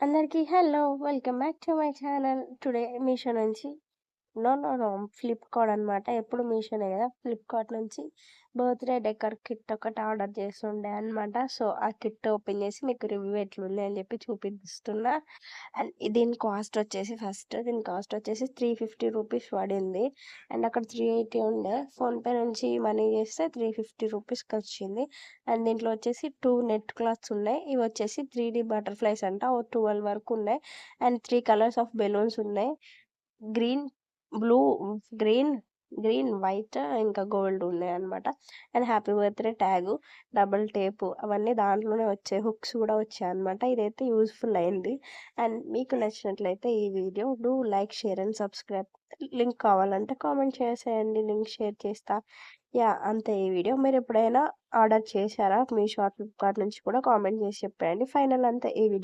అందరికీ hello! Welcome back to my channel. Today Meesho నుంచి no. Flipkart అనమాట. ఎప్పుడు మీషోనే గదా! ఫ్లిప్‌కార్ట్ నుంచి బర్త్‌డే డెకర్ కిట్ ఒకటి ఆర్డర్ చేసుండే అనమాట. సో, ఆ కిట్ ఓపెన్ చేసి మీకు రివ్యూ ఎట్లుంది అని చెప్పి చూపిస్తున్నా. అండ్ దీని కాస్ట్ వచ్చేసి దీని కాస్ట్ వచ్చేసి 350 రూపీస్ పడింది. అండ్ అక్కడ 380 ఉండే. ఫోన్‌పే నుంచి మనీ చేస్తే 350 రూపీస్‌కొచ్చింది. అండ్ దీంట్లో వచ్చేసి 2 నెట్ క్లాత్స్ ఉన్నాయి. ఇవి వచ్చేసి 3D బటర్‌ఫ్లైస్ అంట. ఓ 12 వరకు ఉన్నాయి. అండ్ 3 కలర్స్ ఆఫ్ బెలూన్స్ ఉన్నాయి. గ్రీన్, బ్లూ, గ్రీన్, వైట్ ఇంకా గోల్డ్ ఉన్నాయన్నమాట. And happy birthday tag, double tape అవన్నీ దాంట్లోనే వచ్చాయి. హుక్స్ కూడా వచ్చాయన్నమాట. ఇదైతే యూజ్‌ఫుల్ అయింది. అండ్ మీకు నచ్చినట్లయితే ఈ video do like, share and subscribe. Link కావాలంటే కామెంట్ చేసేయండి. లింక్ షేర్ చేస్తా. యాహ్! అంతే ఈ వీడియో. మీరెప్పుడైనా ఆర్డర్ చేశారా మీషో, ఫ్లిప్‌కార్ట్ నుంచి కూడా కామెంట్ చేసి చెప్పేయండి. ఫైనల్ అంతే ఈ వీడియో.